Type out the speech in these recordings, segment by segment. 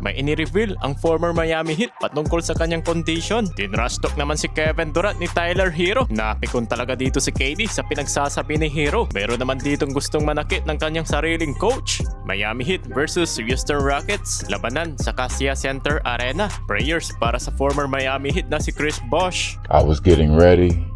may ini-reveal ang former Miami Heat patungkol sa kanyang condition. Tinrush talk naman si Kevin Durant ni Tyler Hero. Napikon talaga dito si KD sa pinagsasabi ni Hero. Meron naman ditong gustong manakit ng kanyang sariling coach. Miami Heat versus Houston Rockets, labanan sa Kaseya Center Arena. Prayers para sa former Miami Heat na si Chris Bosh. I was getting ready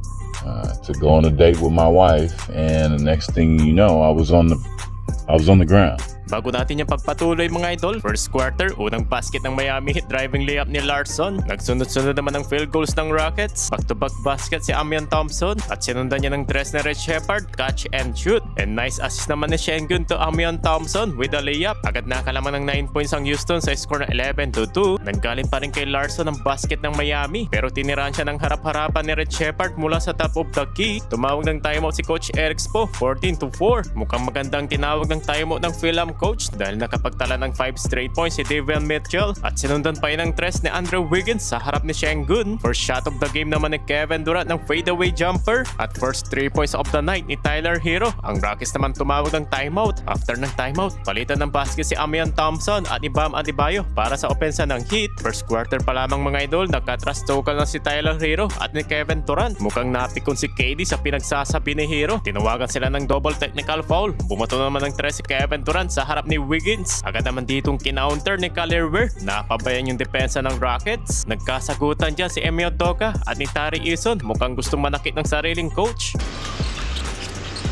to go on a date with my wife, and the next thing you know, I was on the ground. Bago natin yung pagpatuloy mga idol, first quarter, unang basket ng Miami Heat, driving layup ni Larson. Nagsunod-sunod naman ng field goals ng Rockets. Back-to-back basket si Amian Thompson at sinundan niya ng tres na Red Shepard, catch and shoot. And nice assist naman ni Şengün to Amian Thompson with a layup. Agad nakalaman ng 9 points ang Houston sa score na 11-2. Nanggaling pa rin kay Larson ang basket ng Miami, pero tiniraan siya ng harap-harapan ni Red Shepard mula sa top of the key. Tumawag ng timeout si Coach Eric Spo, 14-4. Mukhang magandang tinawag ng timeout ng Philem coach dahil nakapagtala ng 5 straight points si Davion Mitchell at sinundan pa yun ng tres ni Andrew Wiggins sa harap ni Şengün. First shot of the game naman ni Kevin Durant ng fadeaway jumper at first 3 points of the night ni Tyler Hero. Ang Rockets naman tumawag ng timeout. After ng timeout, palitan ng basket si Amian Thompson at ni Bam Adebayo para sa opensa ng Heat. First quarter pa lamang mga idol, nagka-trash talk na si Tyler Hero at ni Kevin Durant. Mukhang napikon si KD sa pinagsasabi ni Hero. Tinawagan sila ng double technical foul. Bumato naman ng tres si Kevin Durant sa harap ni Wiggins. Agad naman ditong kinounter ni Khalil Ware. Napabayan yung depensa ng Rockets. Nagkasagutan dyan si Emi Udoka at ni Tari Eason. Mukhang gustong manakit ng sariling coach.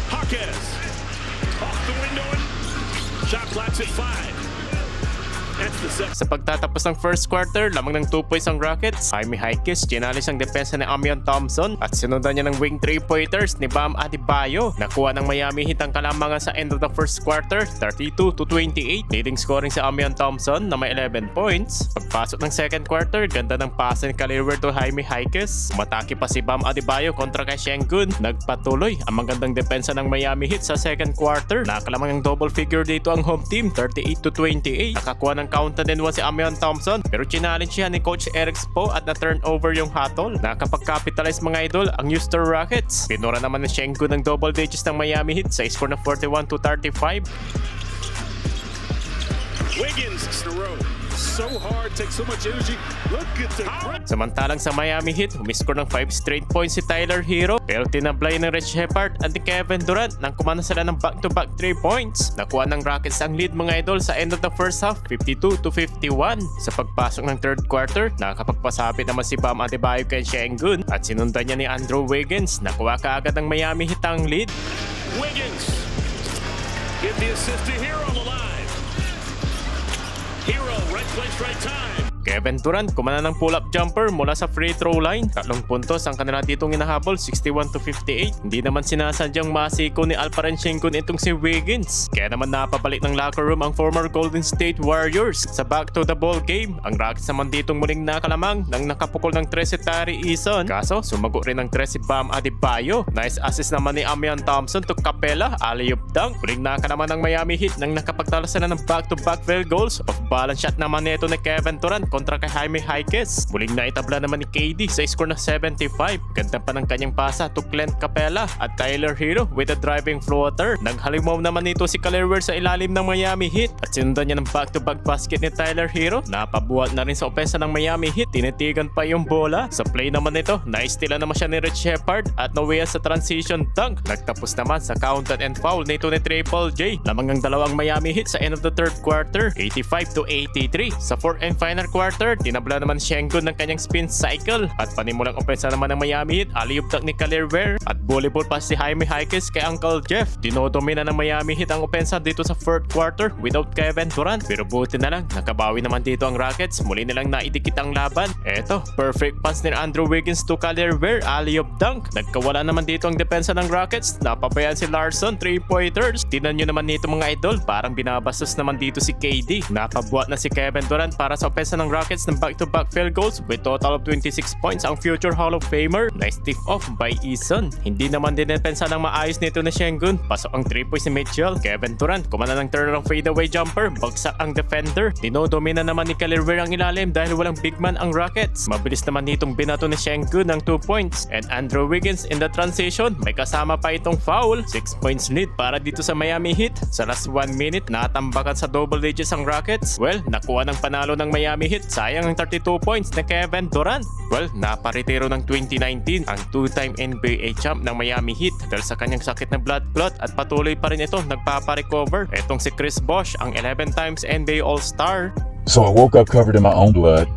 Hawkins off the window and shot clock's at 5. Sa pagtatapos ng first quarter, lamang ng 2 points ang Rockets. Jaime Jaquez, ginalis ang depensa ni Amian Thompson at sinundan niya ng wing 3-pointers ni Bam Adebayo. Nakuha ng Miami Heat ang kalamangan sa end of the first quarter, 32-28. Leading scoring si Amian Thompson na may 11 points. Pagpasok ng second quarter, ganda ng pasa ni Khalil Ware to Jaime Jaquez. Umatake pa si Bam Adebayo kontra kay Şengün. Nagpatuloy ang magandang depensa ng Miami Heat sa second quarter. Nakalamang ng double figure dito ang home team, 38-28. Nakakuha ng counter din si Amian Thompson pero challenge siya ni Coach Eric Spo at na-turnover yung hatol. Nakapag-capitalize mga idol ang Houston Rockets. Pinura naman ni Şengün ng double digits ng Miami Heat sa score na 41-35. Wiggins in a row. So hard, takes so much energy. Look at the Samantalang sa Miami Heat, humiskor ng 5 straight points si Tyler Hero pero tinablay ng Red Shepard at ni Kevin Durant nang kumana sila ng back-to-back 3 points. Nakuha ng Rockets ang lead mga idol sa end of the first half, 52-51. Sa pagpasok ng third quarter, nakakapagpasapit naman si Bam Adebayo kay Şengün at sinundan niya ni Andrew Wiggins. Nakuha kaagad ng Miami Heat ang lead. Wiggins get the assist to Hero alive. Hero, right place, right time. Kevin Durant kumana ng pull-up jumper mula sa free throw line. 3 puntos ang kanila ditong inahabol, 61-58. Hindi naman sinasadyang masiko ni Alperen Şengün itong si Wiggins. Kaya naman napabalik ng locker room ang former Golden State Warriors sa back to the ball game. Ang Rockets naman ditong muling nakalamang nang nakapukol ng tres si Tari Eason. Kaso sumago rin ng tres si Bam Adebayo. Nice assist naman ni Amian Thompson to Capela, alley-oop dunk. Muling nakalaman ng Miami Heat nang nakapagtala sila ng back-to-back field goals. Off balance shot naman nito ni Kevin Durant kontra kay Jaime Jaquez. Muling naitabla naman ni KD sa score na 75. Ganda pa ng kanyang pasa to Clint Capela at Tyler Hero with a driving floater. Naghalimaw naman nito si Khalil Ware sa ilalim ng Miami Heat at sinundan niya ng back-to-back basket ni Tyler Hero. Napabuhat na rin sa opensa ng Miami Heat. Tinitigan pa yung bola. Sa play naman nito, na-steal naman siya ni Red Shepard at nawiya sa transition dunk. Nagtapos naman sa counted and foul nito ni Triple J. Lamang ang dalawang Miami Heat sa end of the third quarter, 85-83. Sa fourth and final quarter, tinabla naman Şengün ng kanyang spin cycle at panimulang opensa naman ng Miami Heat. Alley-oop dunk ni Khalil Ware at volleyball pass si Jaime Jaquez kay Uncle Jeff. Dinodomina ng Miami Heat ang opensa dito sa fourth quarter without Kevin Durant. Pero buti na lang, nakabawi naman dito ang Rockets. Muli nilang naidikit ang laban. Eto, perfect pass ni Andrew Wiggins to Khalil Ware, alley-oop dunk. Nagkawala naman dito ang depensa ng Rockets. Napabayaan si Larson, 3-pointers. Tinan nyo naman nito mga idol, parang binabastos naman dito si KD. Napabuhat na si Kevin Durant para sa opensa ng ng Rockets ng back-to-back field goals with total of 26 points ang future Hall of Famer na stiff off by Eason. Hindi naman dinepensa ng maayos nito na Şengün. Pasok ang 3 points ni Mitchell. Kevin Durant kumana ng turnaround fadeaway jumper. Bagsak ang defender. Dinodomina naman ni Kelly Oubre ang ilalim dahil walang big man ang Rockets. Mabilis naman nitong binato ni Şengün ng 2 points. And Andrew Wiggins in the transition. May kasama pa itong foul. 6 points lead para dito sa Miami Heat. Sa last 1 minute, natambakan sa double digits ang Rockets. Well, nakuha ng panalo ng Miami Heat. Sayang ang 32 points na Kevin Durant. Well, naparitiro ng 2019 ang 2-time NBA champ ng Miami Heat dahil sa kanyang sakit na blood clot at patuloy pa rin ito nagpaparecover. Etong si Chris Bosh, ang 11 times NBA All-Star. So I woke up covered in my own blood.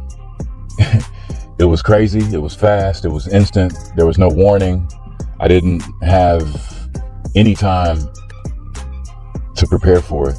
It was crazy. It was fast. It was instant. There was no warning. I didn't have any time to prepare for it.